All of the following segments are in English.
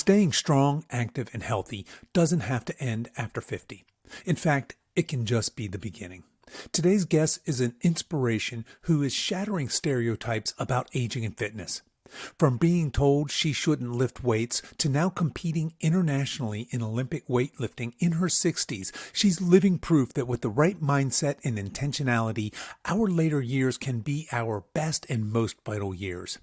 Staying strong, active, and healthy doesn't have to end after 50. In fact, it can just be the beginning. Today's guest is an inspiration who is shattering stereotypes about aging and fitness. From being told she shouldn't lift weights to now competing internationally in Olympic weightlifting in her 60s, she's living proof that with the right mindset and intentionality, our later years can be our best and most vital years.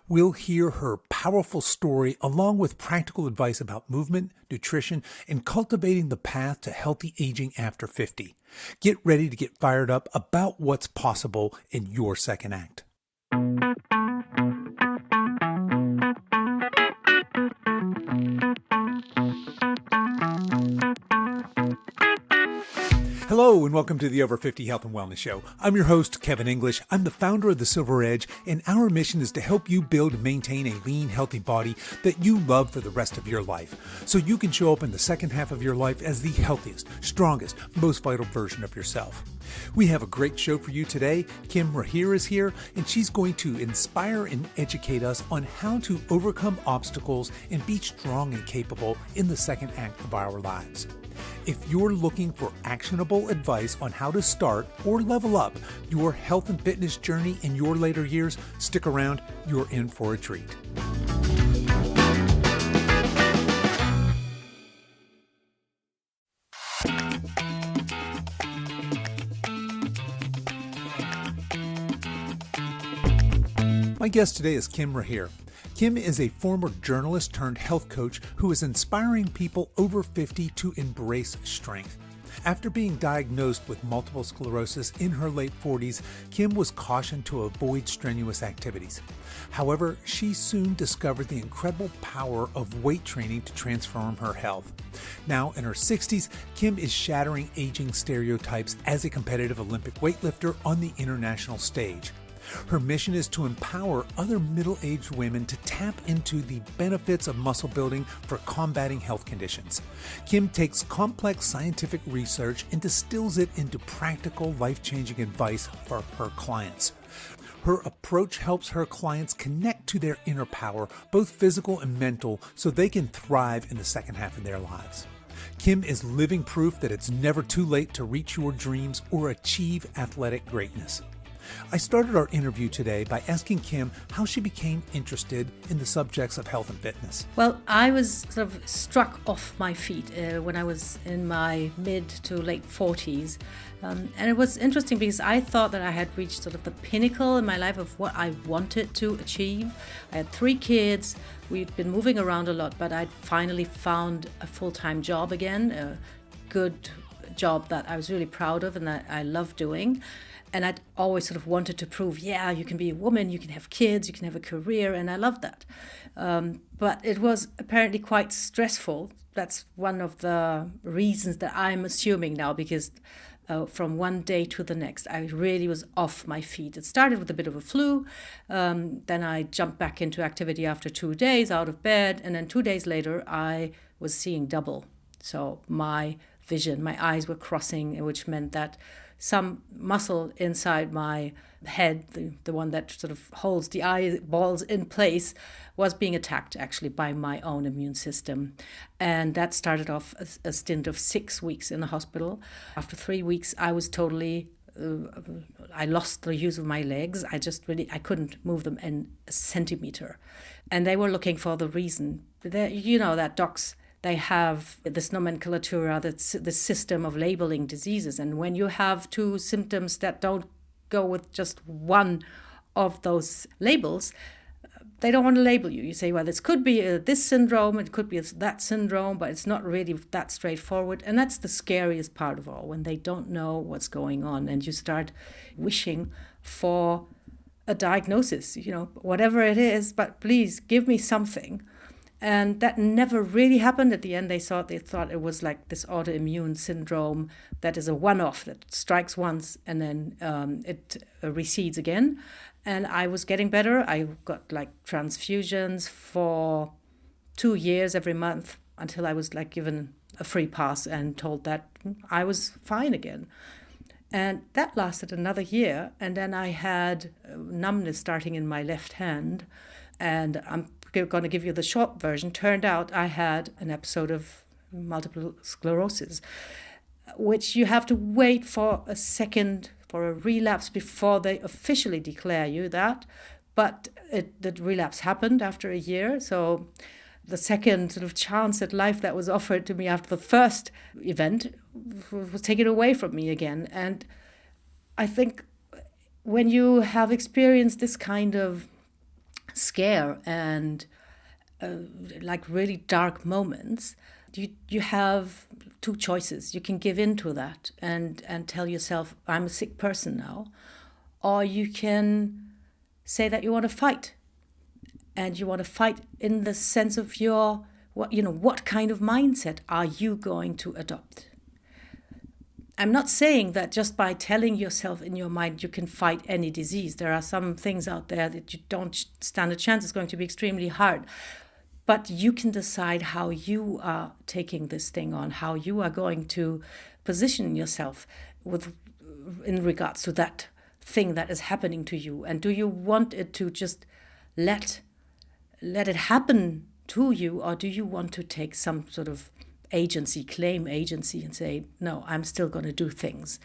We'll hear her powerful story along with practical advice about movement, nutrition, and cultivating the path to healthy aging after 50. Get ready to get fired up about what's possible in your second act. Hello and welcome to the Over 50 Health and Wellness Show. I'm your host, Kevin English. I'm the founder of The Silver Edge, and our mission is to help you build and maintain a lean, healthy body that you love for the rest of your life, so you can show up in the second half of your life as the healthiest, strongest, most vital version of yourself. We have a great show for you today. Kim Rahir is here, and she's going to inspire and educate us on how to overcome obstacles and be strong and capable in the second act of our lives. If you're looking for actionable advice on how to start or level up your health and fitness journey in your later years, stick around, you're in for a treat. My guest today is Kim Rahir. Kim is a former journalist turned health coach who is inspiring people over 50 to embrace strength. After being diagnosed with multiple sclerosis in her late 40s, Kim was cautioned to avoid strenuous activities. However, she soon discovered the incredible power of weight training to transform her health. Now in her 60s, Kim is shattering aging stereotypes as a competitive Olympic weightlifter on the international stage. Her mission is to empower other middle-aged women to tap into the benefits of muscle building for combating health conditions. Kim takes complex scientific research and distills it into practical, life-changing advice for her clients. Her approach helps her clients connect to their inner power, both physical and mental, so they can thrive in the second half of their lives. Kim is living proof that it's never too late to reach your dreams or achieve athletic greatness. I started our interview today by asking Kim how she became interested in the subjects of health and fitness. Well, I was sort of struck off my feet when I was in my mid to late 40s. And it was interesting because I thought that I had reached sort of the pinnacle in my life of what I wanted to achieve. I had 3 kids. We'd been moving around a lot, but I'd finally found a full-time job again, a good job that I was really proud of and that I loved doing. And I'd always sort of wanted to prove, yeah, you can be a woman, you can have kids, you can have a career, and I loved that. But it was apparently quite stressful. That's one of the reasons that I'm assuming now, because from one day to the next, I really was off my feet. It started with a bit of a flu. Then I jumped back into activity after 2 days out of bed. And then 2 days later, I was seeing double. So my vision, my eyes were crossing, which meant that some muscle inside my head, the one that sort of holds the eyeballs in place, was being attacked actually by my own immune system. And that started off a stint of 6 weeks in the hospital. After 3 weeks, I was totally, I lost the use of my legs. I couldn't move them in a centimeter. And they were looking for the reason. You know that docs, they have this nomenclature, that's the system of labeling diseases. And when you have 2 symptoms that don't go with just one of those labels, they don't want to label you. You say, well, this could be this syndrome, it could be that syndrome, but it's not really that straightforward. And that's the scariest part of all, when they don't know what's going on and you start wishing for a diagnosis, whatever it is, but please give me something. And that never really happened. At the end, they thought it was like this autoimmune syndrome that is a one-off, that strikes once and then it recedes again. And I was getting better. I got like transfusions for 2 years every month until I was like given a free pass and told that I was fine again. And that lasted another year. And then I had numbness starting in my left hand. And I'm going to give you the short version. Turned out I had an episode of multiple sclerosis, which you have to wait for a second for a relapse before they officially declare you that. But the relapse happened after a year. So the second sort of chance at life that was offered to me after the first event was taken away from me again. And I think when you have experienced this kind of scare and like really dark moments, you have two choices. You can give in to that and tell yourself, I'm a sick person now. Or you can say that you want to fight. And you want to fight in the sense of what kind of mindset are you going to adopt? I'm not saying that just by telling yourself in your mind you can fight any disease. There are some things out there that you don't stand a chance. It's going to be extremely hard. But you can decide how you are taking this thing on, how you are going to position yourself in regards to that thing that is happening to you. And do you want it to just let it happen to you, or do you want to take some sort of claim agency and say, no, I'm still going to do things?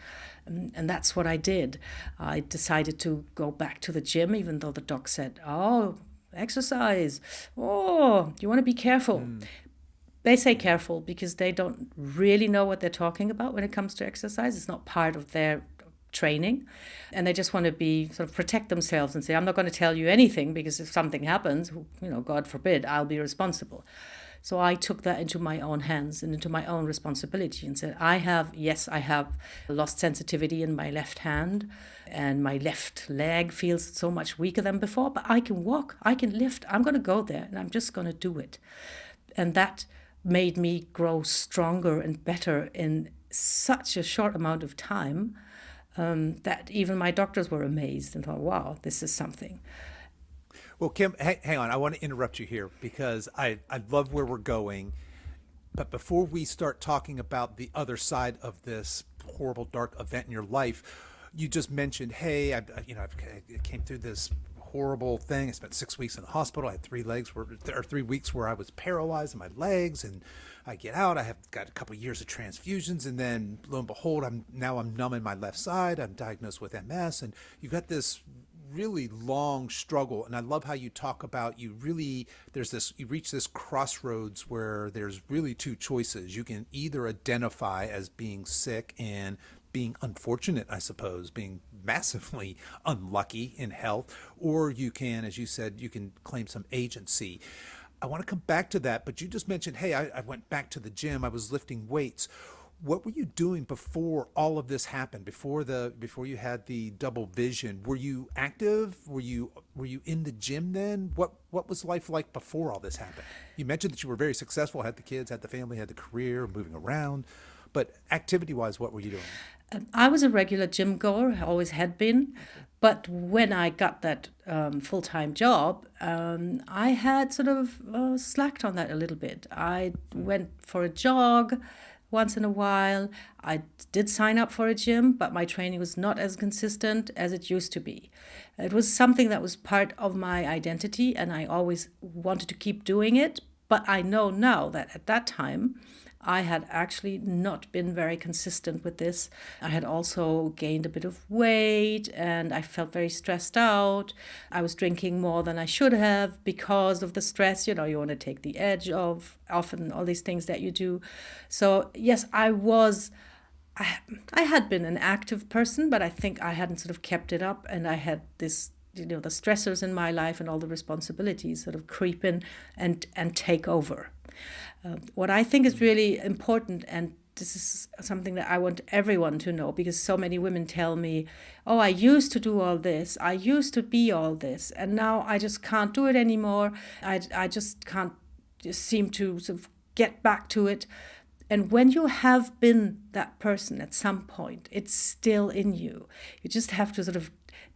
And that's what I did. I decided to go back to the gym, even though the doc said, oh, exercise. Oh, you want to be careful. They say careful because they don't really know what they're talking about when it comes to exercise. It's not part of their training, and they just want to protect themselves and say, I'm not going to tell you anything because if something happens, God forbid, I'll be responsible. So I took that into my own hands and into my own responsibility and said, I have lost sensitivity in my left hand, and my left leg feels so much weaker than before, but I can walk, I can lift, I'm going to go there and I'm just going to do it. And that made me grow stronger and better in such a short amount of time that even my doctors were amazed and thought, wow, this is something. Well, Kim, hang on. I want to interrupt you here because I love where we're going. But before we start talking about the other side of this horrible, dark event in your life, you just mentioned, hey, I came through this horrible thing. I spent 6 weeks in the hospital. I had 3 weeks where I was paralyzed in my legs, and I get out. I have got a couple of years of transfusions, and then lo and behold, I'm numb in my left side. I'm diagnosed with MS, and you got this really long struggle. And I love how you talk about you reach this crossroads where there's really two choices. You can either identify as being sick and being unfortunate, I suppose, being massively unlucky in health, or you can, as you said, you can claim some agency. I want to come back to that, but you just mentioned, hey, I went back to the gym, I was lifting weights. What were you doing before all of this happened? Before you had the double vision, were you active? Were you in the gym then? What was life like before all this happened? You mentioned that you were very successful, had the kids, had the family, had the career, moving around, but activity-wise, what were you doing? I was a regular gym goer, I always had been. But when I got that full-time job, I had sort of slacked on that a little bit. I went for a jog once in a while. I did sign up for a gym, but my training was not as consistent as it used to be. It was something that was part of my identity, and I always wanted to keep doing it. But I know now that at that time, I had actually not been very consistent with this. I had also gained a bit of weight and I felt very stressed out. I was drinking more than I should have because of the stress. You want to take the edge off often, all these things that you do. So yes, I had been an active person, but I think I hadn't sort of kept it up, and I had this, the stressors in my life and all the responsibilities sort of creep in and take over. What I think is really important, and this is something that I want everyone to know, because so many women tell me, oh, I used to do all this, I used to be all this, and now I just can't do it anymore. I just can't seem to sort of get back to it. And when you have been that person at some point, it's still in you. You just have to sort of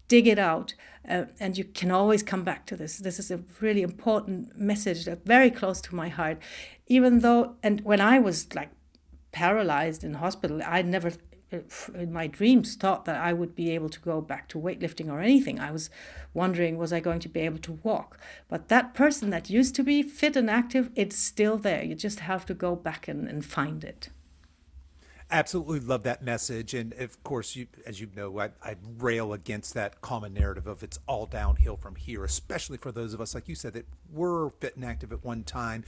dig it out, and you can always come back to this. This is a really important message that's very close to my heart. Even though, and when I was like paralyzed in hospital, I never in my dreams thought that I would be able to go back to weightlifting or anything. I was wondering, was I going to be able to walk? But that person that used to be fit and active, it's still there. You just have to go back and find it. Absolutely love that message. And of course, as you know, I rail against that common narrative of it's all downhill from here, especially for those of us, like you said, that were fit and active at one time.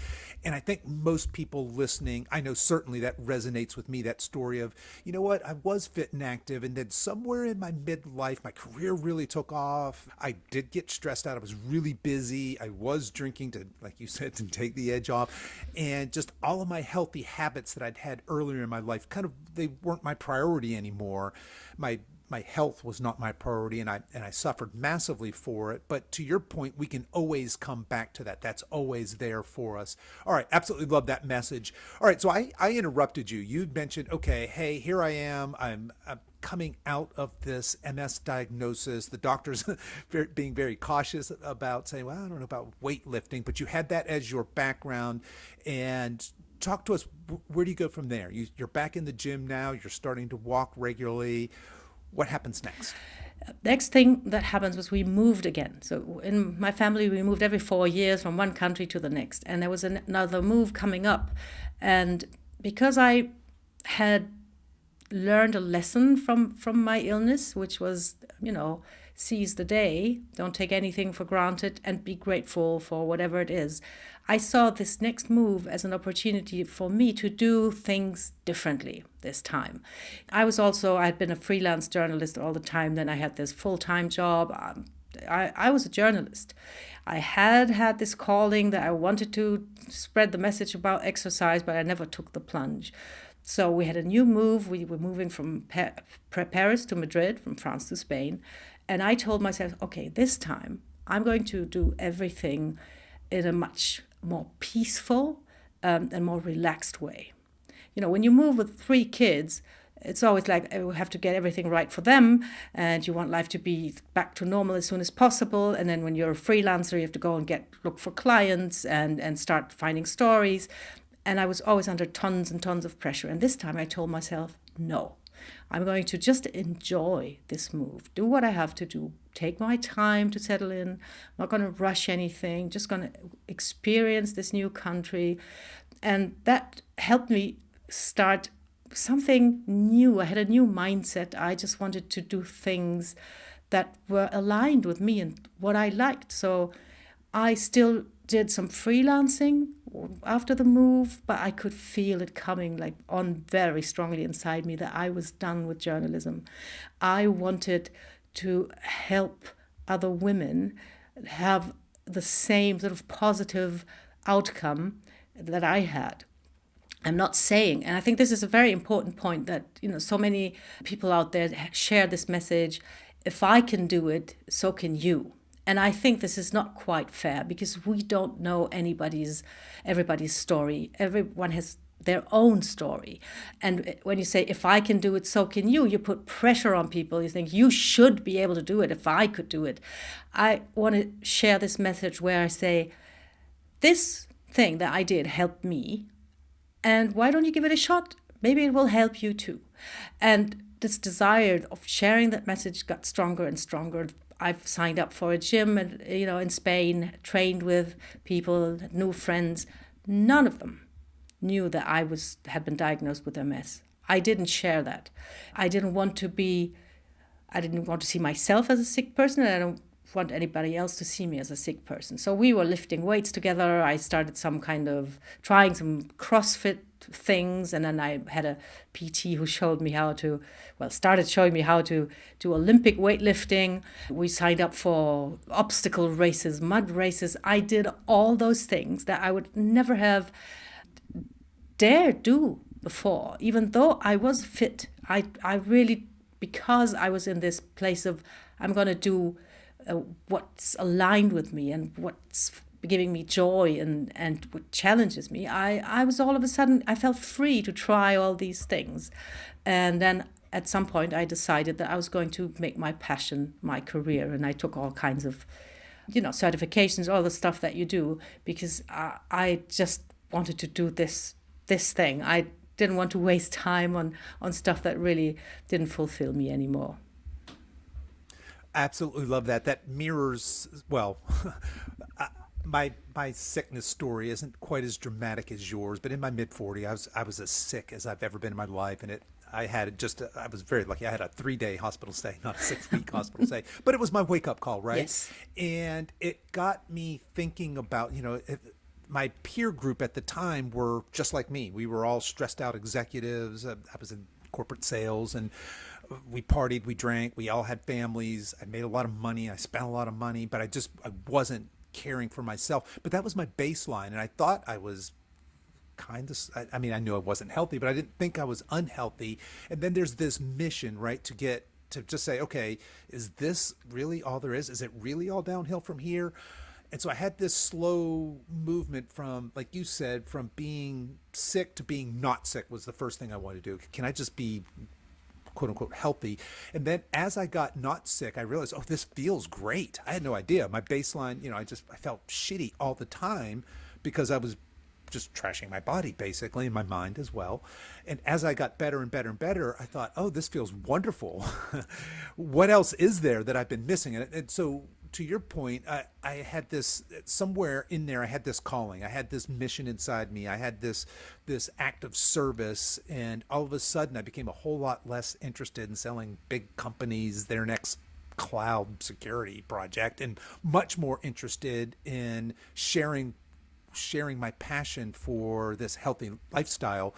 And I think most people listening, I know certainly that resonates with me, that story of, you know what, I was fit and active. And then somewhere in my midlife, my career really took off. I did get stressed out. I was really busy. I was drinking to, like you said, to take the edge off. And just all of my healthy habits that I'd had earlier in my life kind of they weren't my priority anymore. My health was not my priority, and I suffered massively for it. But to your point, we can always come back to that. That's always there for us. All right, absolutely love that message. All right, so I interrupted you. You mentioned, okay, hey, here I am. I'm coming out of this MS diagnosis. The doctors being very cautious about saying, well, I don't know about weightlifting, but you had that as your background. And talk to us, where do you go from there? You're back in the gym now, you're starting to walk regularly. What happens next? Next thing that happens was we moved again. So in my family, we moved every 4 years from one country to the next. And there was another move coming up. And because I had learned a lesson from my illness, which was, seize the day, don't take anything for granted, and be grateful for whatever it is. I saw this next move as an opportunity for me to do things differently this time. I had been a freelance journalist all the time. Then I had this full-time job. I was a journalist. I had this calling that I wanted to spread the message about exercise, but I never took the plunge. So we had a new move. We were moving from Paris to Madrid, from France to Spain. And I told myself, okay, this time I'm going to do everything in a much more peaceful and more relaxed way. When you move with 3 kids, it's always like you have to get everything right for them, and you want life to be back to normal as soon as possible. And then when you're a freelancer, you have to go and look for clients and start finding stories. And I was always under tons and tons of pressure. And this time I told myself, no, I'm going to just enjoy this move, do what I have to do, take my time to settle in. I'm not going to rush anything, just going to experience this new country. And that helped me start something new. I had a new mindset. I just wanted to do things that were aligned with me and what I liked. So I still did some freelancing after the move, but I could feel it coming on very strongly inside me that I was done with journalism. I wanted to help other women have the same sort of positive outcome that I had. I'm not saying, and I think this is a very important point that, so many people out there share this message, if I can do it, so can you. And I think this is not quite fair because we don't know everybody's story. Everyone has their own story. And when you say, if I can do it, so can you put pressure on people. You think you should be able to do it if I could do it. I want to share this message where I say, this thing that I did helped me. And why don't you give it a shot? Maybe it will help you too. And this desire of sharing that message got stronger and stronger. I've signed up for a gym, in Spain, trained with people, new friends. None of them knew that I had been diagnosed with MS. I didn't share that. I didn't want to see myself as a sick person, and I don't want anybody else to see me as a sick person. So we were lifting weights together. I started trying some CrossFit things, and then I had a PT who started showing me how to do Olympic weightlifting. We signed up for obstacle races, mud races. I did all those things that I would never have dared do before, even though I was fit. I really, because I was in this place of, I'm going to do what's aligned with me and what's giving me joy and what challenges me, I was all of a sudden, I felt free to try all these things. And then at some point I decided that I was going to make my passion my career, and I took all kinds of certifications, all the stuff that you do, because I just wanted to do this thing. I didn't want to waste time on stuff that really didn't fulfill me anymore. Absolutely love that. That mirrors, well, my sickness story isn't quite as dramatic as yours, but in my mid 40s, I was as sick as I've ever been in my life, and I was very lucky. I had a 3-day hospital stay, not a 6-week hospital stay, but it was my wake up call, right? Yes. And it got me thinking about, my peer group at the time were just like me. We were all stressed out executives. I was in corporate sales, and we partied, we drank, we all had families. I made a lot of money. I spent a lot of money, but I wasn't caring for myself. But that was my baseline. And I thought I was I mean, I knew I wasn't healthy, but I didn't think I was unhealthy. And then there's this mission, right, to just say, okay, is this really all there is? Is it really all downhill from here? And so I had this slow movement from, like you said, from being sick to being not sick was the first thing I wanted to do. Can I just be quote unquote healthy? And then as I got not sick, I realized, oh, this feels great. I had no idea. My baseline, I felt shitty all the time because I was just trashing my body basically, and my mind as well. And as I got better and better and better, I thought, oh, this feels wonderful. What else is there that I've been missing? And so to your point, I had this somewhere in there. I had this calling. I had this mission inside me. I had this act of service, and all of a sudden, I became a whole lot less interested in selling big companies their next cloud security project, and much more interested in sharing my passion for this healthy lifestyle.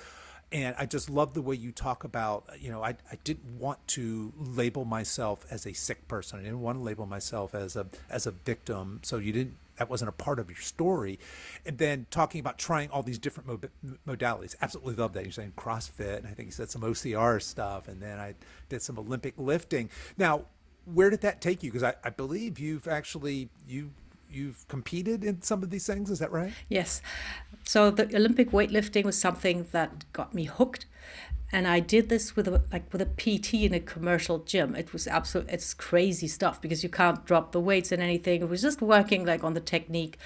And I just love the way you talk about, I didn't want to label myself as a sick person. I didn't want to label myself as a victim. So that wasn't a part of your story. And then talking about trying all these different modalities. Absolutely love that. You're saying CrossFit, and I think you said some OCR stuff. And then I did some Olympic lifting. Now, where did that take you? Because I believe you've competed in some of these things. Is that right? Yes. So the Olympic weightlifting was something that got me hooked. And I did this with a PT in a commercial gym. It was it's crazy stuff because you can't drop the weights and anything. It was just working like on the technique.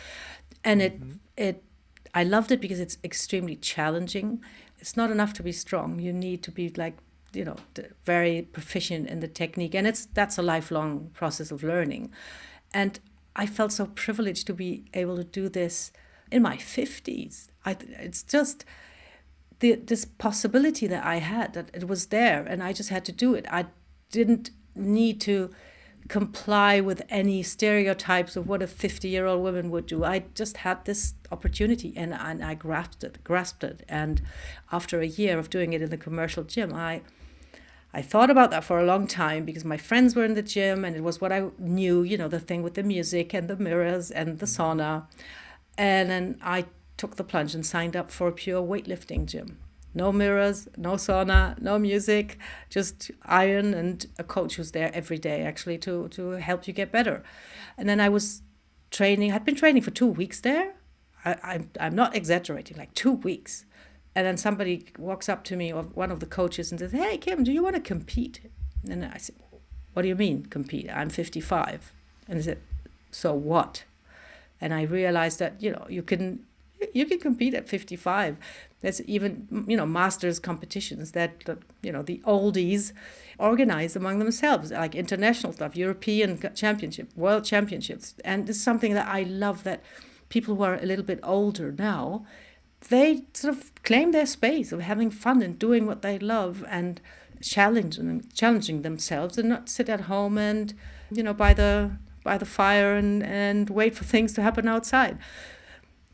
And I loved it because it's extremely challenging. It's not enough to be strong. You need to be very proficient in the technique. And that's a lifelong process of learning. And I felt so privileged to be able to do this in my 50s. It's just this possibility that I had, that it was there, and I just had to do it. I didn't need to comply with any stereotypes of what a 50-year-old woman would do. I just had this opportunity, and I grasped it. And after a year of doing it in the commercial gym, I thought about that for a long time because my friends were in the gym and it was what I knew, the thing with the music and the mirrors and the sauna. And then I took the plunge and signed up for a pure weightlifting gym. No mirrors, no sauna, no music, just iron and a coach who's there every day actually to help you get better. And then I'd been training for 2 weeks there. I'm not exaggerating, like 2 weeks. And then somebody walks up to me, or one of the coaches, and says, "Hey, Kim, do you want to compete?" And I said, "What do you mean, compete? I'm 55. And he said, "So what?" And I realized that, you can compete at 55. There's even, masters competitions that, the oldies organize among themselves, like international stuff, European championship, world championships. And it's something that I love, that people who are a little bit older now, they sort of claim their space of having fun and doing what they love and challenging themselves, and not sit at home and, by the fire and wait for things to happen outside.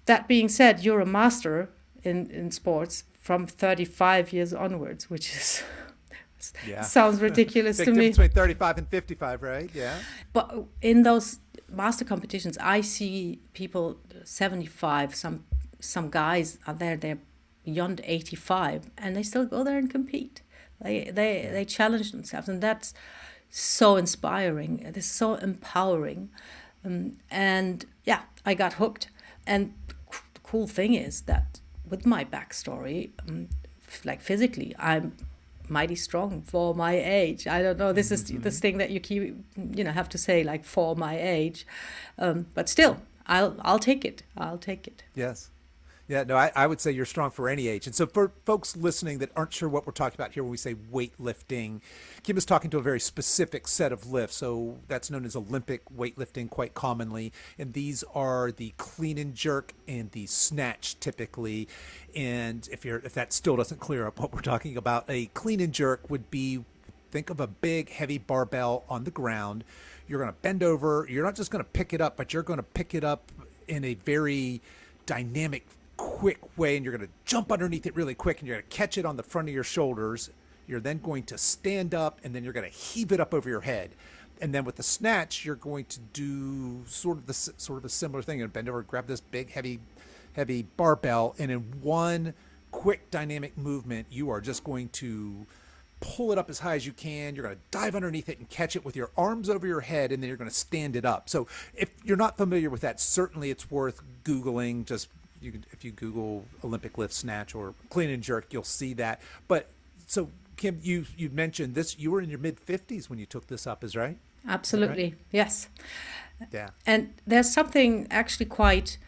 That being said, you're a master in sports from 35 years onwards, which is sounds ridiculous to me. Big difference between 35 and 55, right? Yeah. But in those master competitions, I see people 75, some guys are there, they're beyond 85, and they still go there and compete. They challenge themselves, and that's so inspiring. It is so empowering. I got hooked. And the cool thing is that with my backstory, like physically, I'm mighty strong for my age. I don't know, this is this thing that you keep, have to say, like, for my age. But still, I'll take it. I'll take it. Yes. Yeah, no, I would say you're strong for any age. And so for folks listening that aren't sure what we're talking about here when we say weightlifting, Kim is talking to a very specific set of lifts. So that's known as Olympic weightlifting quite commonly. And these are the clean and jerk and the snatch typically. And if that still doesn't clear up what we're talking about, a clean and jerk would be, think of a big heavy barbell on the ground. You're going to bend over. You're not just going to pick it up, but you're going to pick it up in a very dynamic, quick way, and you're going to jump underneath it really quick, and you're going to catch it on the front of your shoulders. You're then going to stand up, and then you're going to heave it up over your head. And then with the snatch, you're going to do sort of a similar thing. You're going to bend over, grab this big, heavy barbell, and in one quick dynamic movement, you are just going to pull it up as high as you can. You're going to dive underneath it and catch it with your arms over your head, and then you're going to stand it up. So if you're not familiar with that, certainly it's worth Googling. If you Google Olympic lift snatch or clean and jerk, you'll see that. But so Kim, you mentioned this. You were in your mid-50s when you took this up, is right? Absolutely, right? yes. Yeah. And there's something actually quite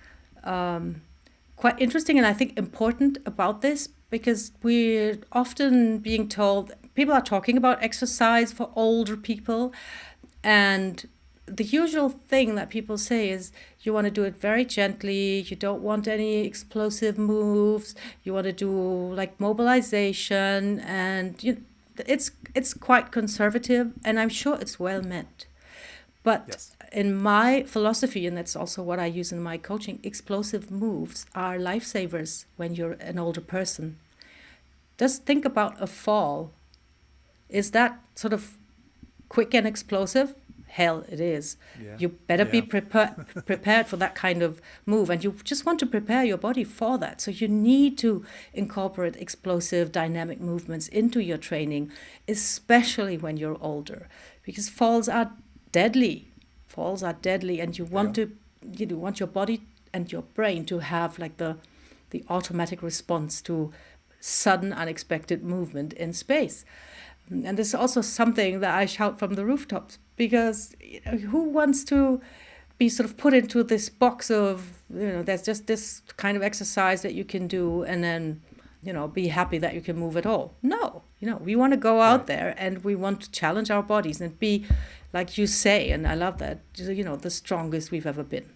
interesting and I think important about this, because we're often being told, people are talking about exercise for older people, and the usual thing that people say is you want to do it very gently, you don't want any explosive moves, you want to do like mobilization, and it's quite conservative, and I'm sure it's well meant. But yes, in my philosophy, and that's also what I use in my coaching, explosive moves are lifesavers when you're an older person. Just think about a fall. Is that sort of quick and explosive? Hell, it is. Yeah. You better be prepared for that kind of move, and you just want to prepare your body for that. So you need to incorporate explosive dynamic movements into your training, especially when you're older, because falls are deadly. Falls are deadly, and you want want your body and your brain to have like the automatic response to sudden unexpected movement in space. And this is also something that I shout from the rooftops, because who wants to be sort of put into this box of, there's just this kind of exercise that you can do and then, be happy that you can move at all. No, we want to go out there and we want to challenge our bodies and be, like you say, and I love that, the strongest we've ever been.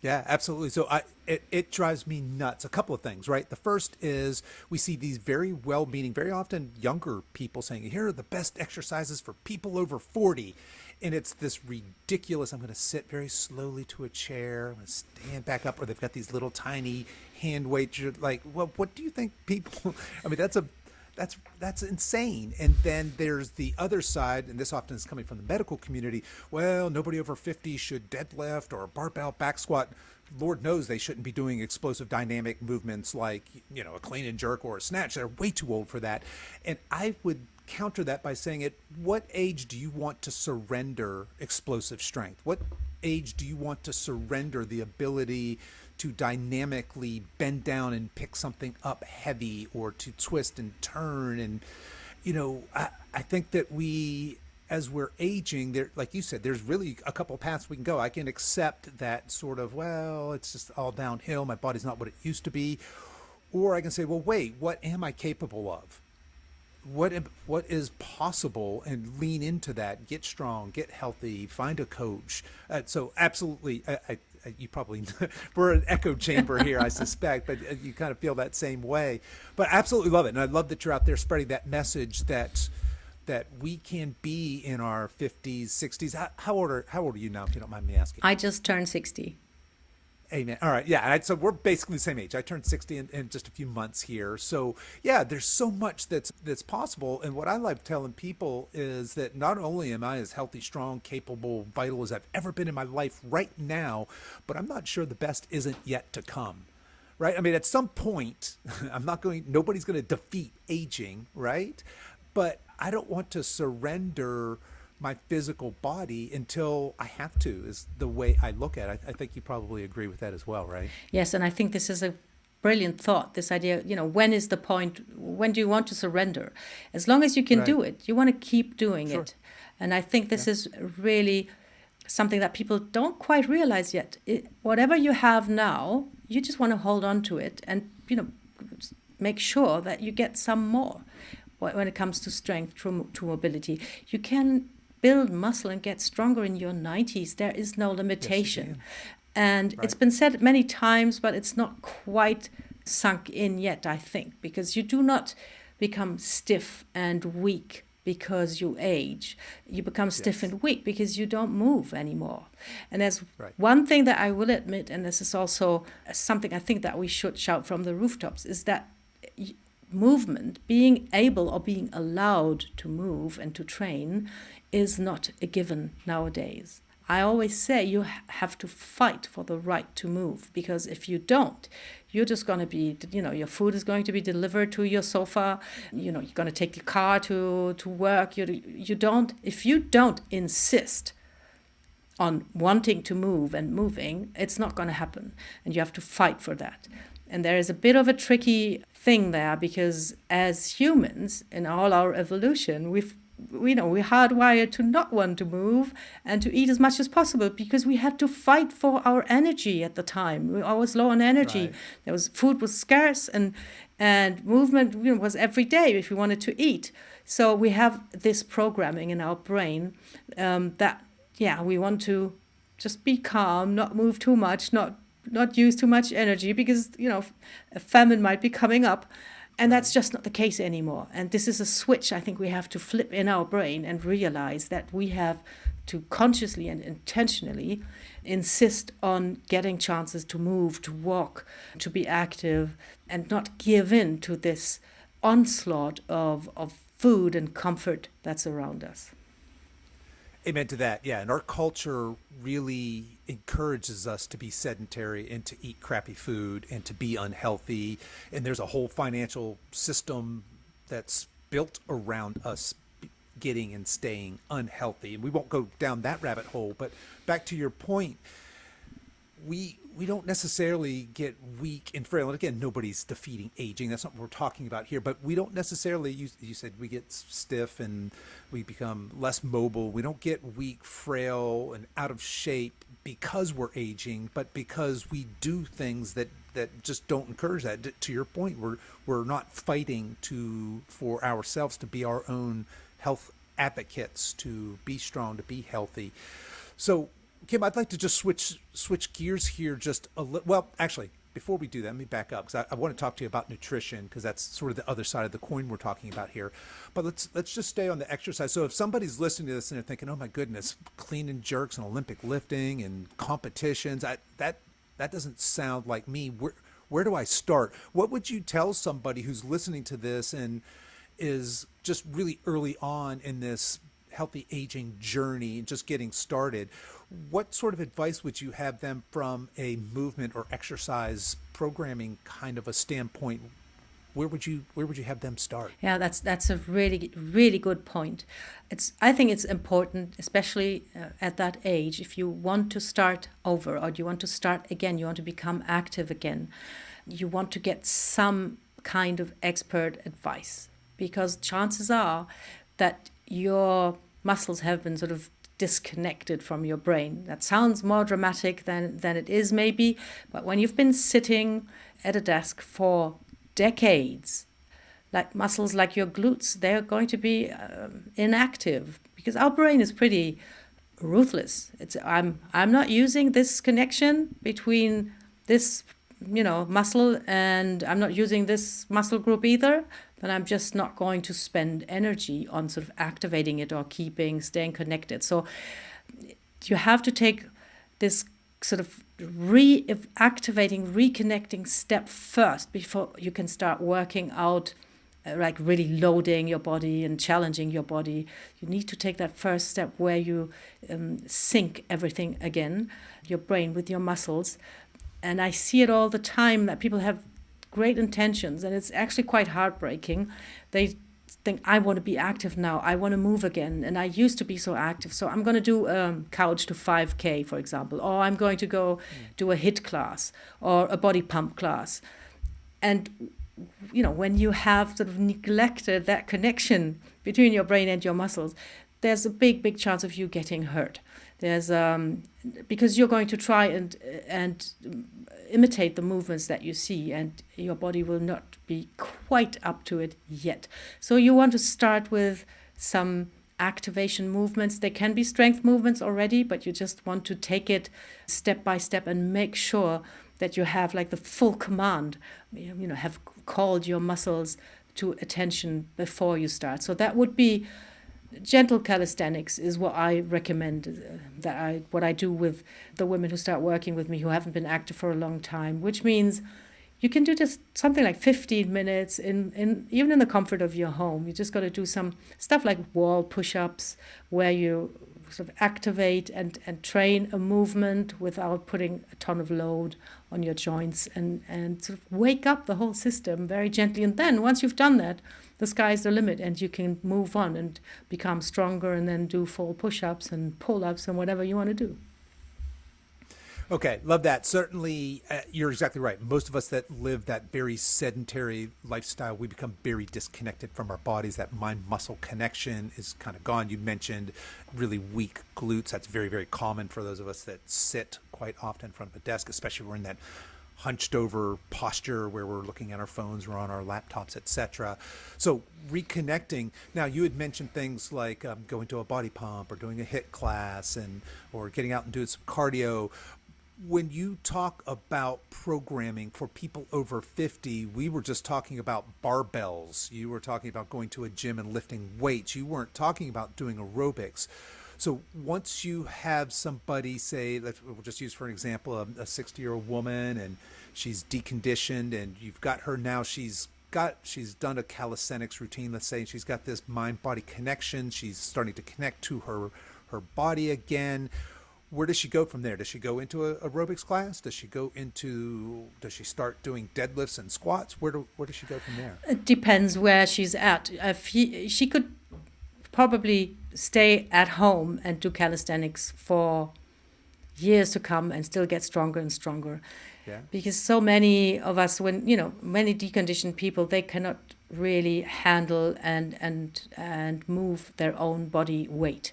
Yeah, absolutely. So it drives me nuts. A couple of things, right? The first is we see these very well-meaning, very often younger people saying, here are the best exercises for people over 40. And it's this ridiculous, I'm going to sit very slowly to a chair, I'm going to stand back up, or they've got these little tiny hand weights. You're like, well, what do you think people, I mean, that's insane. And then there's the other side, and this often is coming from the medical community. Well, nobody over 50 should deadlift or barbell back squat. Lord knows they shouldn't be doing explosive dynamic movements like, a clean and jerk or a snatch. They're way too old for that. And I would counter that by saying, at what age do you want to surrender explosive strength? What age do you want to surrender the ability to dynamically bend down and pick something up heavy, or to twist and turn? And, I think that as we're aging, there, like you said, there's really a couple paths we can go. I can accept that sort of, well, it's just all downhill. My body's not what it used to be. Or I can say, well, wait, what am I capable of? What is possible, and lean into that, get strong, get healthy, find a coach. So absolutely, you probably, we're an echo chamber here, I suspect, but you kind of feel that same way. But absolutely love it. And I love that you're out there spreading that message that we can be in our 50s, 60s. How old are you now, if you don't mind me asking? I just turned 60. Amen. All right. Yeah. So we're basically the same age. I turned 60 in just a few months here. So yeah, there's so much that's possible. And what I like telling people is that not only am I as healthy, strong, capable, vital as I've ever been in my life right now, but I'm not sure the best isn't yet to come. Right. I mean, at some point, nobody's going to defeat aging. Right. But I don't want to surrender my physical body until I have to, is the way I look at it. I think you probably agree with that as well, right? Yes, and I think this is a brilliant thought, this idea, when is the point, when do you want to surrender? As long as you can do it, you want to keep doing it. And I think this is really something that people don't quite realize yet. Whatever you have now, you just want to hold on to it and, make sure that you get some more when it comes to strength, to mobility. You can build muscle and get stronger in your 90s. There is no limitation. Yes, and right. It's been said many times, but it's not quite sunk in yet, I think, because you do not become stiff and weak because you age. You become stiff and weak because you don't move anymore. And there's one thing that I will admit, and this is also something I think that we should shout from the rooftops, is that movement, being able or being allowed to move and to train, is not a given nowadays. I always say you have to fight for the right to move, because if you don't, you're just going to be, your food is going to be delivered to your sofa. You're going to take the car to work. If you don't insist on wanting to move and moving, it's not going to happen. And you have to fight for that. And there is a bit of a tricky thing there, because as humans, in all our evolution, we're hardwired to not want to move and to eat as much as possible, because we had to fight for our energy at the time. We were always low on energy. Right. Food was scarce, and movement was every day if we wanted to eat. So we have this programming in our brain that we want to just be calm, not move too much, not use too much energy, because a famine might be coming up. And that's just not the case anymore. And this is a switch I think we have to flip in our brain and realize that we have to consciously and intentionally insist on getting chances to move, to walk, to be active, and not give in to this onslaught of food and comfort that's around us. Amen to that. Yeah. And our culture really encourages us to be sedentary and to eat crappy food and to be unhealthy. And there's a whole financial system that's built around us getting and staying unhealthy. And we won't go down that rabbit hole, but back to your point, we don't necessarily get weak and frail. And again, nobody's defeating aging. That's not what we're talking about here. But we don't necessarily, you said we get stiff and we become less mobile. We don't get weak, frail, and out of shape because we're aging, but because we do things that just don't encourage that. To your point, we're not fighting for ourselves to be our own health advocates, to be strong, to be healthy. So Kim, I'd like to just switch gears here just a little. Well, actually, before we do that, let me back up, because I want to talk to you about nutrition, because that's sort of the other side of the coin we're talking about here. But let's just stay on the exercise. So if somebody's listening to this and they're thinking, "Oh my goodness, clean and jerks and Olympic lifting and competitions," that doesn't sound like me. Where do I start? What would you tell somebody who's listening to this and is just really early on in this healthy aging journey and just getting started? What sort of advice would you have them from a movement or exercise programming kind of a standpoint? Where would you have them start? Yeah, that's a really, really good point. I think it's important, especially at that age, if you want to start over or you want to start again, you want to become active again, you want to get some kind of expert advice, because chances are that your muscles have been sort of disconnected from your brain. That sounds more dramatic than it is maybe, but when you've been sitting at a desk for decades, like muscles like your glutes, they're going to be inactive, because our brain is pretty ruthless. I'm not using this connection between this muscle, and I'm not using this muscle group either, then I'm just not going to spend energy on sort of activating it or staying connected. So you have to take this sort of reactivating, reconnecting step first before you can start working out, like really loading your body and challenging your body. You need to take that first step where you sync everything again, your brain with your muscles. And I see it all the time that people have great intentions, and it's actually quite heartbreaking. They think, I want to be active now, I want to move again, and I used to be so active, so I'm going to do couch to 5K, for example, or I'm going to go do a HIIT class or a body pump class. And when you have sort of neglected that connection between your brain and your muscles, there's a big chance of you getting hurt. There's because you're going to try and imitate the movements that you see, and your body will not be quite up to it yet. So you want to start with some activation movements. They can be strength movements already, but you just want to take it step by step and make sure that you have like the full command, have called your muscles to attention before you start. So that would be gentle calisthenics is what I recommend, what I do with the women who start working with me who haven't been active for a long time, which means you can do just something like 15 minutes even in the comfort of your home. You just got to do some stuff like wall push-ups where you sort of activate and train a movement without putting a ton of load on your joints and sort of wake up the whole system very gently. And then once you've done that, the sky's the limit and you can move on and become stronger and then do full push-ups and pull-ups and whatever you want to do. Okay, love that. Certainly, you're exactly right. Most of us that live that very sedentary lifestyle, we become very disconnected from our bodies. That mind-muscle connection is kind of gone. You mentioned really weak glutes. That's very, very common for those of us that sit quite often in front of a desk, especially when we're in that hunched over posture where we're looking at our phones or on our laptops, etc. So reconnecting. Now, you had mentioned things like going to a body pump or doing a HIIT class or getting out and doing some cardio. When you talk about programming for people over 50, we were just talking about barbells. You were talking about going to a gym and lifting weights. You weren't talking about doing aerobics. So once you have somebody, say, we'll just use for an example, a 60-year-old woman, and she's deconditioned, and you've got her now, she's done a calisthenics routine, let's say, and she's got this mind-body connection. She's starting to connect to her body again. Where does she go from there? Does she go into a aerobics class? Does she start doing deadlifts and squats? Where does she go from there? It depends where she's at. She could probably stay at home and do calisthenics for years to come and still get stronger and stronger. Yeah. Because so many of us, many deconditioned people, they cannot really handle and move their own body weight.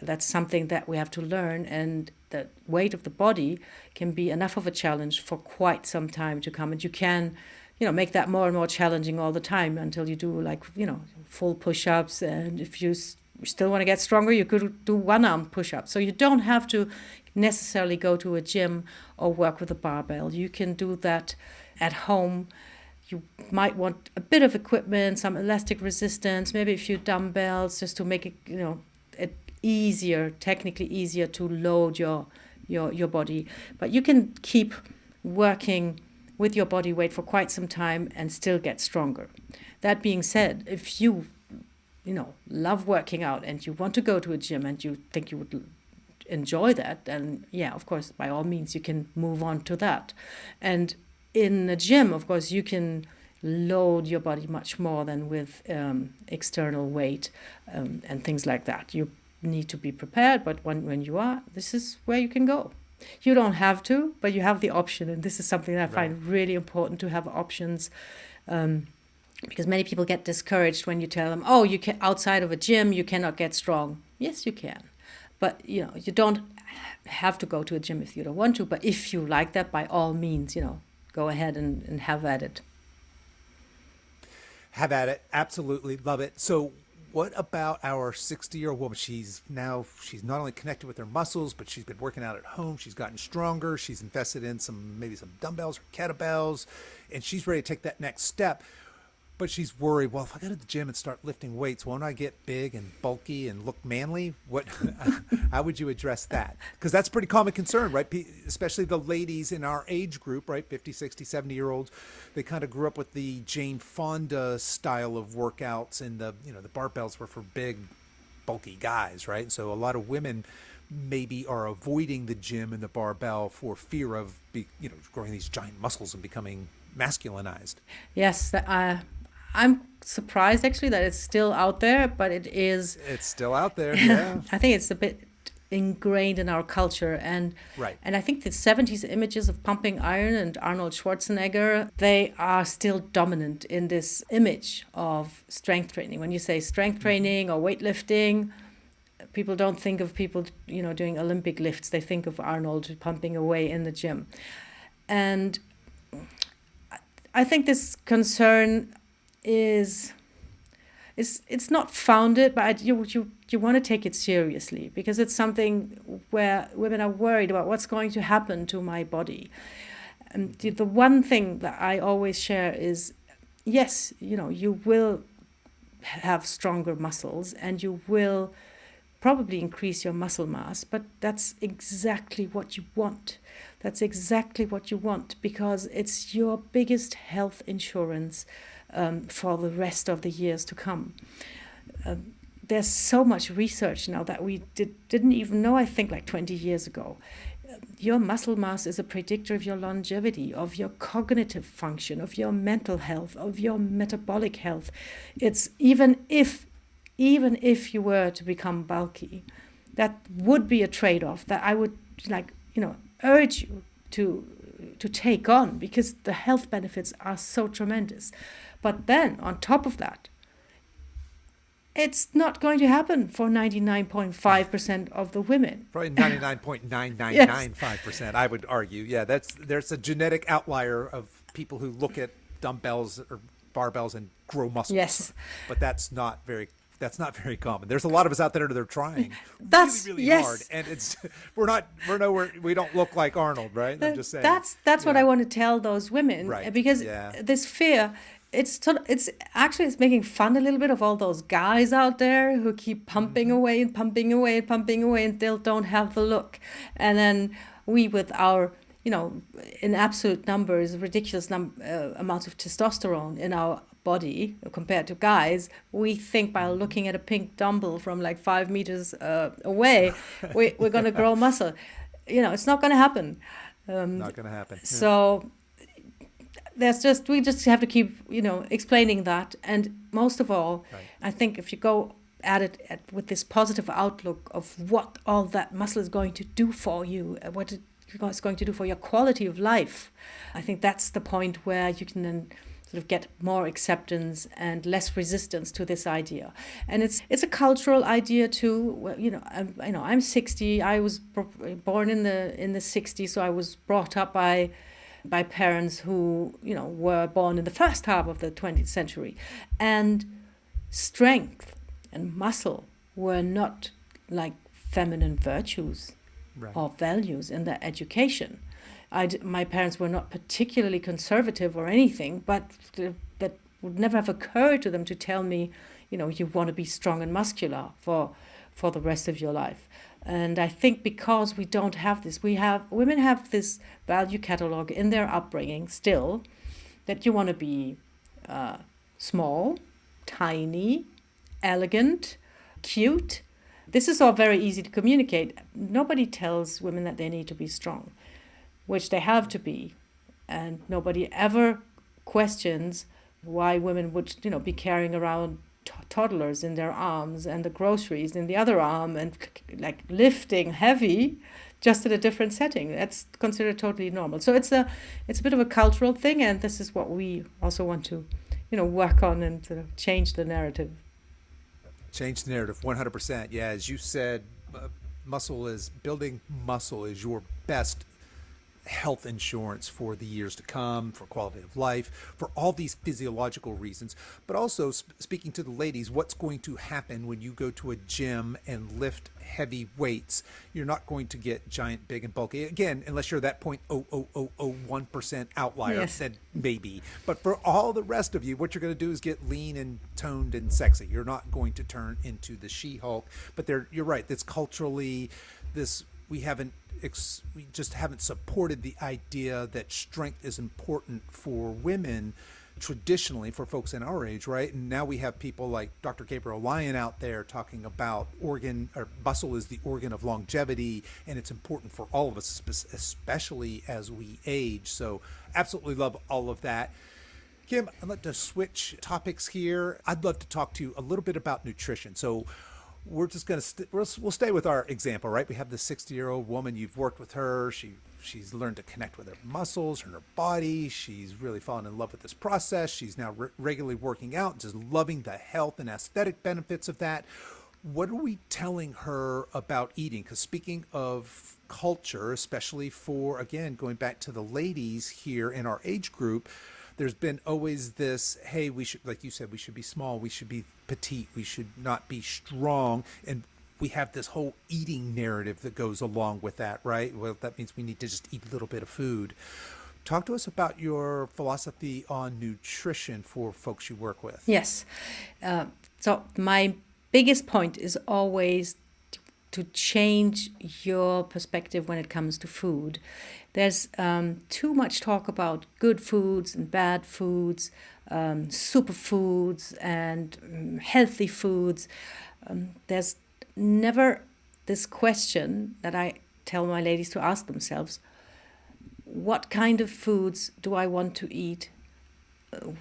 That's something that we have to learn, and the weight of the body can be enough of a challenge for quite some time to come. And you can, make that more and more challenging all the time until you do full push-ups. And if you still want to get stronger, you could do one-arm push-ups. So you don't have to necessarily go to a gym or work with a barbell. You can do that at home. You might want a bit of equipment, some elastic resistance, maybe a few dumbbells, just to make it technically easier to load your body. But you can keep working with your body weight for quite some time and still get stronger. That being said, if you love working out and you want to go to a gym and you think you would enjoy that, then yeah, of course, by all means, you can move on to that. And in a gym, of course, you can load your body much more than with external weight and things like that. You need to be prepared, but when you are, this is where you can go. You don't have to, but you have the option, and this is something that I find really important, to have options, because many people get discouraged when you tell them, oh, you can, outside of a gym you cannot get strong. Yes, you can, but you don't have to go to a gym if you don't want to. But if you like that, by all means, go ahead and have at it. Have at it. Absolutely. Love it. So what about our 60-year-old woman? She's not only connected with her muscles, but she's been working out at home. She's gotten stronger. She's invested in maybe some dumbbells or kettlebells, and she's ready to take that next step. But she's worried, well, if I go to the gym and start lifting weights, won't I get big and bulky and look manly? How would you address that? Because that's a pretty common concern, right? Especially the ladies in our age group, right? 50, 60, 70-year-olds. They kind of grew up with the Jane Fonda style of workouts, and the barbells were for big, bulky guys, right? So a lot of women maybe are avoiding the gym and the barbell for fear of growing these giant muscles and becoming masculinized. Yes, I'm surprised actually that it's still out there, but it is. It's still out there, yeah. I think it's a bit ingrained in our culture, and I think the 70s images of pumping iron and Arnold Schwarzenegger, they are still dominant in this image of strength training. When you say strength training or weightlifting, people don't think of people, doing Olympic lifts. They think of Arnold pumping away in the gym. And I think this concern is it's not founded, but you want to take it seriously, because it's something where women are worried about what's going to happen to my body. And the one thing that I always share is, yes, you will have stronger muscles and you will probably increase your muscle mass, but that's exactly what you want. That's exactly what you want, because it's your biggest health insurance for the rest of the years to come. There's so much research now that we didn't even know, I think, like 20 years ago. Your muscle mass is a predictor of your longevity, of your cognitive function, of your mental health, of your metabolic health. It's even if you were to become bulky, that would be a trade-off that I would urge you to take on, because the health benefits are so tremendous. But then on top of that, it's not going to happen for 99.5% of the women. Probably 99.9995%, I would argue. Yeah, there's a genetic outlier of people who look at dumbbells or barbells and grow muscles. Yes. But that's not very common. There's a lot of us out there that are trying really hard, and we don't look like Arnold, right? I'm just saying. That's what I want to tell those women, right? Because this fear, it's making fun a little bit of all those guys out there who keep pumping away and pumping away and pumping away and still don't have the look. And then we, with our, in absolute numbers, ridiculous amounts of testosterone in our body compared to guys, we think by looking at a pink dumbbell from like 5 meters away, we're going to grow muscle. It's not going to happen. Not going to happen. So we just have to keep, explaining that. And most of all, right, I think if you go at it with this positive outlook of what all that muscle is going to do for you, what it's going to do for your quality of life, I think that's the point where you can then sort of get more acceptance and less resistance to this idea. And it's a cultural idea too. I'm 60. I was born in the 60s, so I was brought up by parents who were born in the first half of the 20th century, and strength and muscle were not like feminine virtues, right, or values in their education. My parents were not particularly conservative or anything, but that would never have occurred to them to tell me, you want to be strong and muscular for the rest of your life. And I think because we don't have this, women have this value catalog in their upbringing still, that you want to be small, tiny, elegant, cute. This is all very easy to communicate. Nobody tells women that they need to be strong, which they have to be. And nobody ever questions why women would, be carrying around toddlers in their arms and the groceries in the other arm and like lifting heavy, just in a different setting. That's considered totally normal. So it's a bit of a cultural thing, and this is what we also want to, work on and sort of change the narrative. Change the narrative, 100%. Yeah, as you said, building muscle is your best health insurance for the years to come, for quality of life, for all these physiological reasons. But also, speaking to the ladies, what's going to happen when you go to a gym and lift heavy weights? You're not going to get giant, big, and bulky. Again, unless you're that 0.00001% outlier, yes, then maybe. But for all the rest of you, what you're going to do is get lean and toned and sexy. You're not going to turn into the She-Hulk. But you're right. That's culturally, we just haven't supported the idea that strength is important for women traditionally, for folks in our age, right? And now we have people like Dr. Gabriel Lyon out there talking about muscle is the organ of longevity, and it's important for all of us, especially as we age. So absolutely love all of that. Kim, I'd like to switch topics here. I'd love to talk to you a little bit about nutrition. So we're just going to we'll stay with our example, right? We have the 60-year-old woman. You've worked with her. She's learned to connect with her muscles and her body. She's really fallen in love with this process. She's now regularly working out, just loving the health and aesthetic benefits of that. What are we telling her about eating? Because speaking of culture, especially for, again, going back to the ladies here in our age group, there's been always this, hey, we should, like you said, we should be small, we should be petite, we should not be strong. And we have this whole eating narrative that goes along with that, right? Well, that means we need to just eat a little bit of food. Talk to us about your philosophy on nutrition for folks you work with. Yes. So my biggest point is always to change your perspective when it comes to food. There's too much talk about good foods and bad foods, superfoods and healthy foods. There's never this question that I tell my ladies to ask themselves: what kind of foods do I want to eat?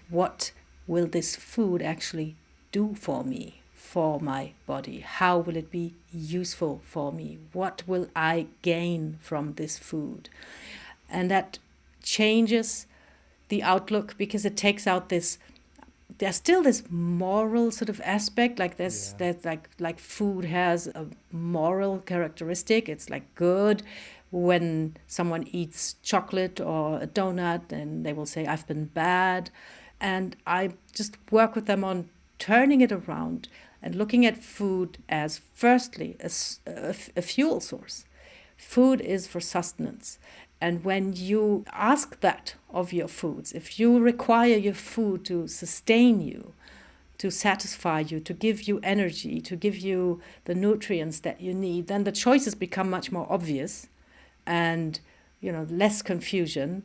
What will this food actually do for me, for my body? How will it be useful for me? What will I gain from this food? And that changes the outlook, because it takes out this, there's still this moral sort of aspect, like this, that like food has a moral characteristic. It's like good. When someone eats chocolate or a donut, and they will say, I've been bad. And I just work with them on turning it around and looking at food as, firstly, a fuel source. Food is for sustenance. And when you ask that of your foods, if you require your food to sustain you, to satisfy you, to give you energy, to give you the nutrients that you need, then the choices become much more obvious. And, less confusion.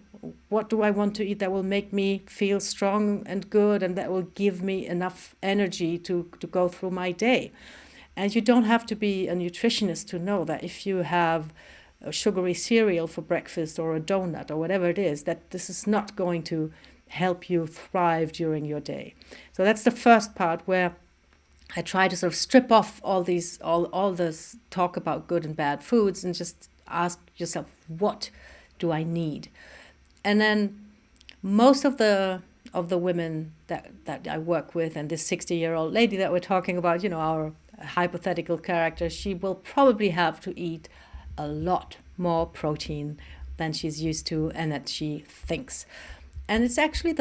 What do I want to eat that will make me feel strong and good, and that will give me enough energy to go through my day? And you don't have to be a nutritionist to know that if you have a sugary cereal for breakfast or a donut or whatever it is, that this is not going to help you thrive during your day. So that's the first part, where I try to sort of strip off all this talk about good and bad foods and just ask yourself, what do I need? And then most of the women that I work with, and this 60-year-old lady that we're talking about, our hypothetical character, she will probably have to eat a lot more protein than she's used to and that she thinks. And it's actually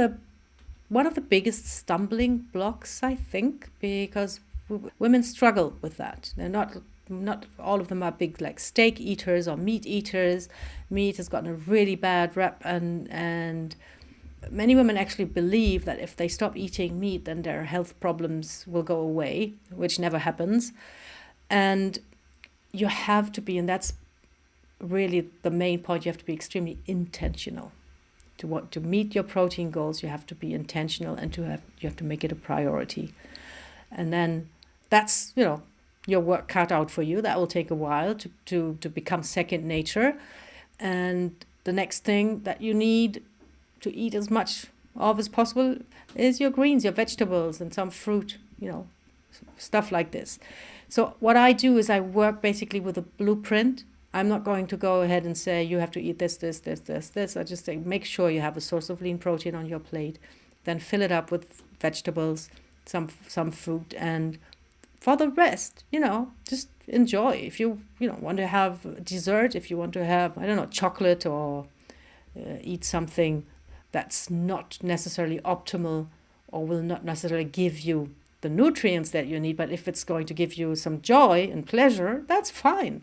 one of the biggest stumbling blocks, I think, because women struggle with that. They're not all of them are big like steak eaters or meat eaters. Meat has gotten a really bad rep, and many women actually believe that if they stop eating meat, then their health problems will go away, which never happens. And you have to be, and that's really the main point, you have to be extremely intentional. To meet your protein goals, you have to be intentional, and you have to make it a priority. And then that's, your work cut out for you. That will take a while to become second nature. And the next thing that you need to eat as much of as possible is your greens, your vegetables, and some fruit, stuff like this. So what I do is I work basically with a blueprint. I'm not going to go ahead and say you have to eat this. I just say make sure you have a source of lean protein on your plate, then fill it up with vegetables, some fruit, and for the rest, just enjoy. If you want to have dessert, if you want to have, chocolate, or eat something that's not necessarily optimal or will not necessarily give you the nutrients that you need, but if it's going to give you some joy and pleasure, that's fine.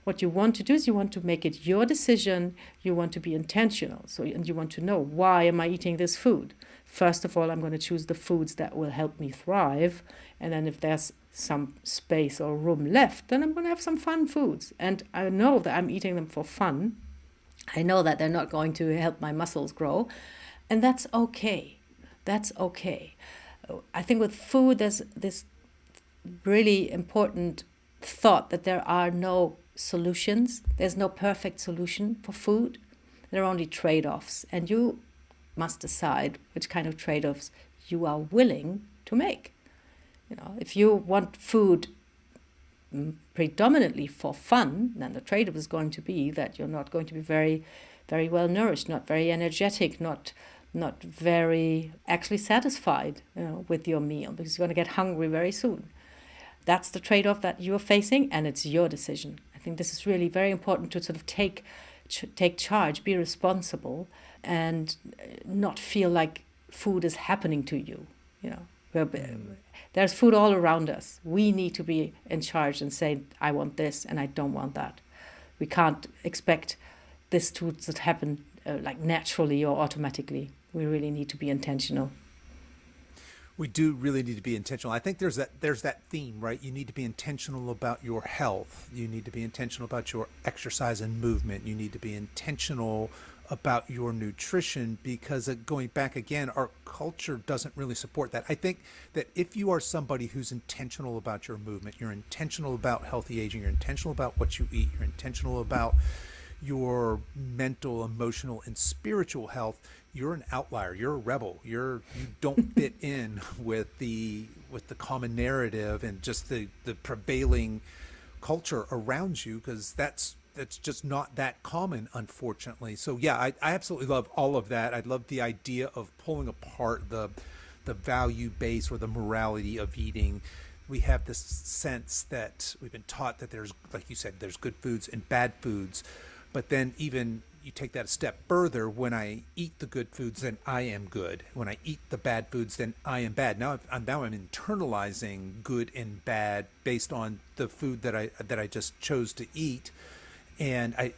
What you want to do is you want to make it your decision. You want to be intentional. And you want to know, why am I eating this food? First of all, I'm going to choose the foods that will help me thrive. And then if there's some space or room left, then I'm going to have some fun foods. And I know that I'm eating them for fun. I know that they're not going to help my muscles grow. And that's okay. That's okay. I think with food, there's this really important thought that there are no solutions. There's no perfect solution for food. There are only trade-offs. And you must decide which kind of trade-offs you are willing to make. If you want food predominantly for fun, then the trade-off is going to be that you're not going to be very, very well nourished, not very energetic, not very actually satisfied, with your meal, because you're going to get hungry very soon. that's the trade-off that you're facing, and it's your decision. I think this is really very important to sort of take charge, be responsible, and not feel like food is happening to you. There's food all around us. We need to be in charge and say, I want this and I don't want that. We can't expect this to happen like naturally or automatically. We really need to be intentional. We do really need to be intentional. I think there's that theme, right? You need to be intentional about your health. You need to be intentional about your exercise and movement. You need to be intentional about your nutrition, because going back again, our culture doesn't really support that. I think that if you are somebody who's intentional about your movement, you're intentional about healthy aging, you're intentional about what you eat, you're intentional about your mental, emotional, and spiritual health, you're an outlier. You're a rebel. You don't fit in with the common narrative and just the prevailing culture around you, because that's just not that common, unfortunately. So yeah, I absolutely love all of that. I love the idea of pulling apart the value base or the morality of eating. We have this sense that we've been taught that there's, like you said, there's good foods and bad foods. But then even you take that a step further, when I eat the good foods, then I am good. When I eat the bad foods, then I am bad. Now I'm internalizing good and bad based on the food that I just chose to eat. And I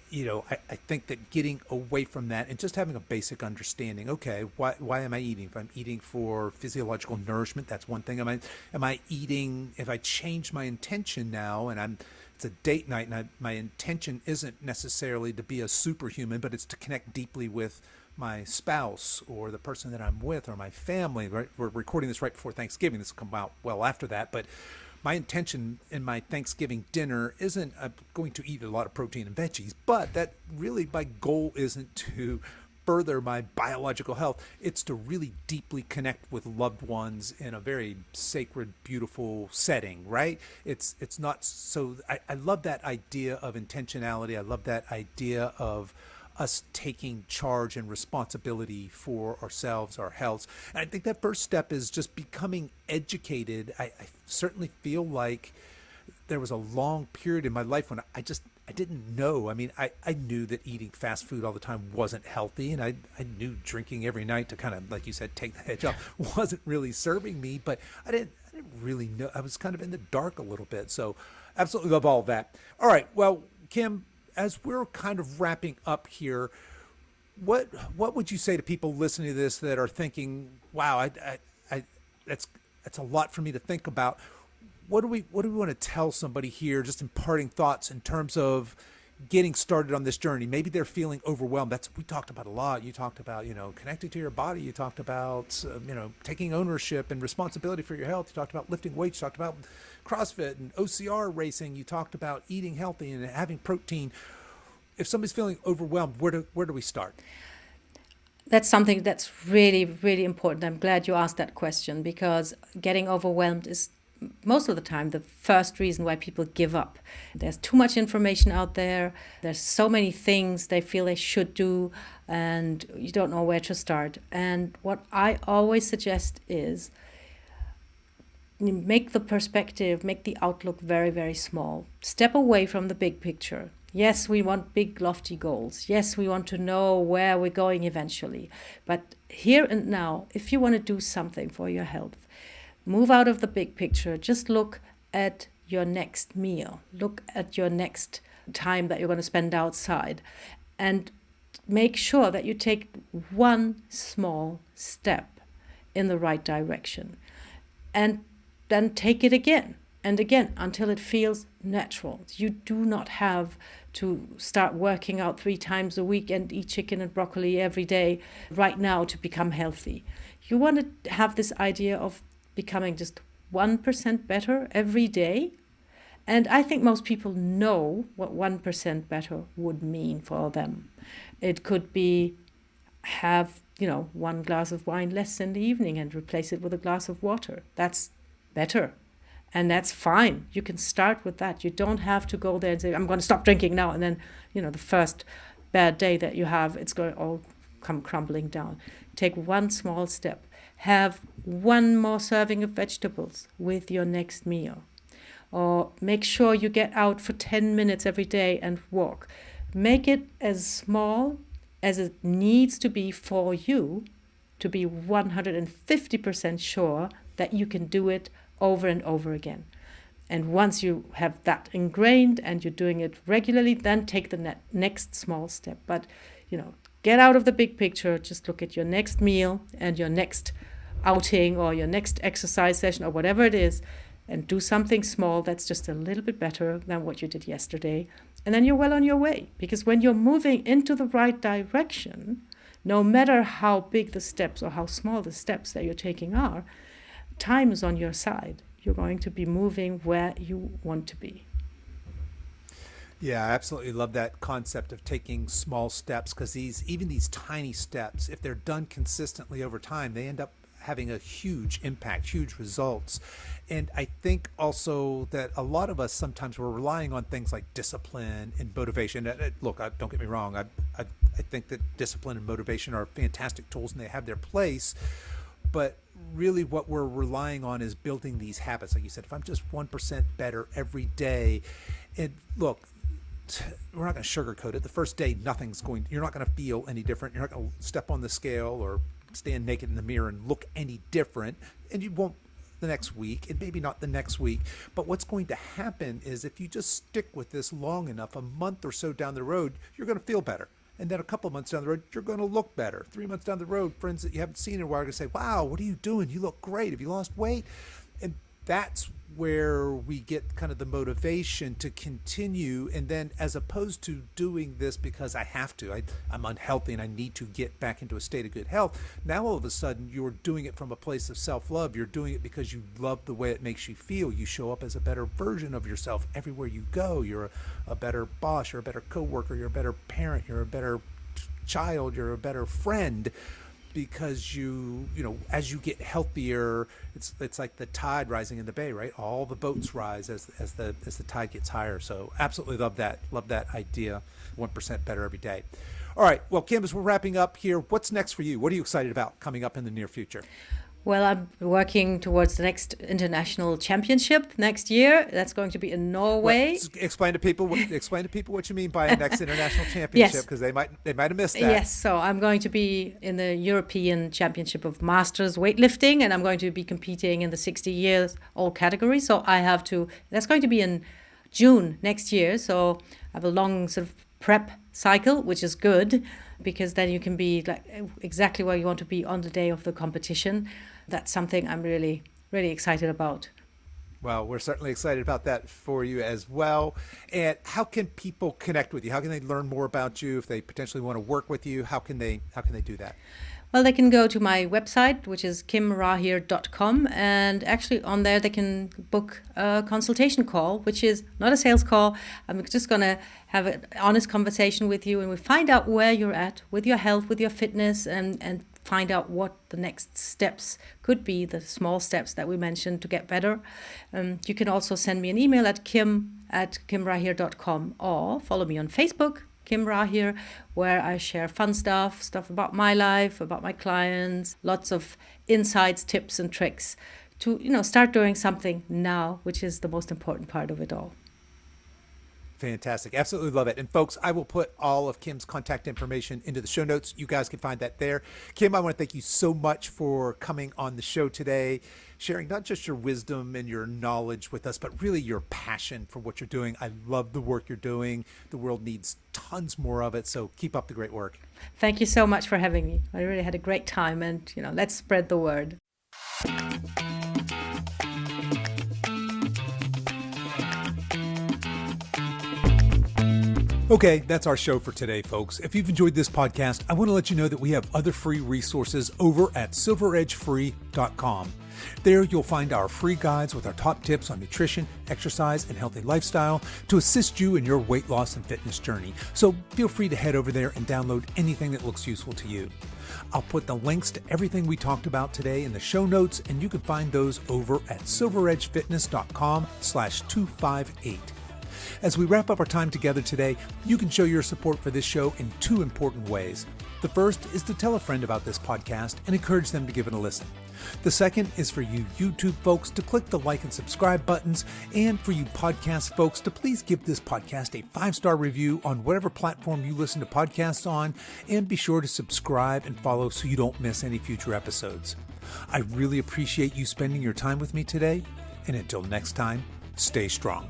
think that getting away from that and just having a basic understanding, okay, why am I eating? If I'm eating for physiological nourishment, that's one thing. Am I eating, if I change my intention now and it's a date night and my intention isn't necessarily to be a superhuman, but it's to connect deeply with my spouse or the person that I'm with or my family, right? We're recording this right before Thanksgiving. This will come out well after that, but my intention in my Thanksgiving dinner isn't I'm going to eat a lot of protein and veggies, but that really my goal isn't to further my biological health. It's to really deeply connect with loved ones in a very sacred, beautiful setting, right? It's not so. I love that idea of intentionality. I love that idea of us taking charge and responsibility for ourselves, our health. And I think that first step is just becoming educated. I certainly feel like there was a long period in my life when I didn't know. I mean, I knew that eating fast food all the time wasn't healthy, and I knew drinking every night to kind of, like you said, take the edge off wasn't really serving me, but I didn't really know. I was kind of in the dark a little bit. So absolutely love all of that. All right. Well, Kim, as we're kind of wrapping up here, what would you say to people listening to this that are thinking, wow, that's a lot for me to think about? What do we want to tell somebody here, just imparting thoughts in terms of getting started on this journey? Maybe they're feeling overwhelmed. We talked about a lot. You talked about, connecting to your body. You talked about, taking ownership and responsibility for your health. You talked about lifting weights. You talked about CrossFit and OCR racing. You talked about eating healthy and having protein. If somebody's feeling overwhelmed, where do we start? That's something that's really, really important. I'm glad you asked that question, because getting overwhelmed is most of the time the first reason why people give up. There's too much information out there. There's so many things they feel they should do, and you don't know where to start. And what I always suggest is make the outlook very, very small. Step away from the big picture. Yes, we want big, lofty goals. Yes, we want to know where we're going eventually. But here and now, if you want to do something for your health, move out of the big picture. Just look at your next meal. Look at your next time that you're going to spend outside. And make sure that you take one small step in the right direction. And then take it again and again until it feels natural. You do not have to start working out 3 times a week and eat chicken and broccoli every day right now to become healthy. You want to have this idea of becoming just 1% better every day. And I think most people know what 1% better would mean for them. It could be have, 1 glass of wine less in the evening and replace it with a glass of water. That's better. And that's fine. You can start with that. You don't have to go there and say, I'm going to stop drinking now. And then, the first bad day that you have, it's going to all come crumbling down. Take one small step. Have one more serving of vegetables with your next meal. or make sure you get out for 10 minutes every day and walk. Make it as small as it needs to be for you to be 150% sure that you can do it over and over again. And once you have that ingrained and you're doing it regularly, then take the next small step. But, get out of the big picture. Just look at your next meal and your next outing or your next exercise session or whatever it is, and do something small that's just a little bit better than what you did yesterday. And then you're well on your way. Because when you're moving into the right direction, no matter how big the steps or how small the steps that you're taking are, time is on your side. You're going to be moving where you want to be. Yeah, I absolutely love that concept of taking small steps, because even these tiny steps, if they're done consistently over time, they end up having a huge impact, huge results. And I think also that a lot of us sometimes we're relying on things like discipline and motivation. Look, don't get me wrong. I think that discipline and motivation are fantastic tools and they have their place. But really what we're relying on is building these habits. Like you said, if I'm just 1% better every day, and look, we're not going to sugarcoat it. The first day, you're not going to feel any different. You're not going to step on the scale or stand naked in the mirror and look any different. And you won't the next week, and maybe not the next week. But what's going to happen is if you just stick with this long enough, a month or so down the road, you're going to feel better. And then a couple of months down the road, you're going to look better. 3 months down the road, friends that you haven't seen in a while are going to say, wow, what are you doing? You look great. Have you lost weight? And that's where we get kind of the motivation to continue. And then as opposed to doing this because I have to, I'm unhealthy and I need to get back into a state of good health. Now all of a sudden you're doing it from a place of self-love. You're doing it because you love the way it makes you feel. You show up as a better version of yourself everywhere you go. You're a better boss, you're a better coworker, you're a better parent, you're a better child, you're a better friend. Because as you get healthier, it's like the tide rising in the bay, right? All the boats rise as the tide gets higher. So absolutely love that idea. 1% better every day. All right. Well, Kim, as we're wrapping up here, what's next for you? What are you excited about coming up in the near future? Well, I'm working towards the next international championship next year. That's going to be in Norway. Well, explain to people what you mean by a next international championship, because they might have missed that. Yes, so I'm going to be in the European Championship of Masters weightlifting, and I'm going to be competing in the 60 years old category. So that's going to be in June next year. So I have a long sort of prep cycle, which is good, because then you can be like exactly where you want to be on the day of the competition. That's something I'm really, really excited about. Well, we're certainly excited about that for you as well. And how can people connect with you? How can they learn more about you? If they potentially want to work with you, how can they do that? Well, they can go to my website, which is kimrahir.com, and actually on there they can book a consultation call, which is not a sales call. I'm just going to have an honest conversation with you, and we find out where you're at with your health, with your fitness, and find out what the next steps could be, the small steps that we mentioned to get better. You can also send me an email at kim@kimrahir.com, or follow me on Facebook, Kim Rahir, where I share fun stuff about my life, about my clients, lots of insights, tips and tricks to, start doing something now, which is the most important part of it all. Fantastic. Absolutely love it. And folks, I will put all of Kim's contact information into the show notes. You guys can find that there. Kim, I want to thank you so much for coming on the show today, sharing not just your wisdom and your knowledge with us, but really your passion for what you're doing. I love the work you're doing. The world needs tons more of it. So keep up the great work. Thank you so much for having me. I really had a great time, and, let's spread the word. Okay, that's our show for today, folks. If you've enjoyed this podcast, I want to let you know that we have other free resources over at silveredgefree.com. There you'll find our free guides with our top tips on nutrition, exercise, and healthy lifestyle to assist you in your weight loss and fitness journey. So feel free to head over there and download anything that looks useful to you. I'll put the links to everything we talked about today in the show notes, and you can find those over at silveredgefitness.com/258. As we wrap up our time together today, you can show your support for this show in two important ways. The first is to tell a friend about this podcast and encourage them to give it a listen. The second is for you YouTube folks to click the like and subscribe buttons, and for you podcast folks to please give this podcast a 5-star review on whatever platform you listen to podcasts on, and be sure to subscribe and follow so you don't miss any future episodes. I really appreciate you spending your time with me today, and until next time, stay strong.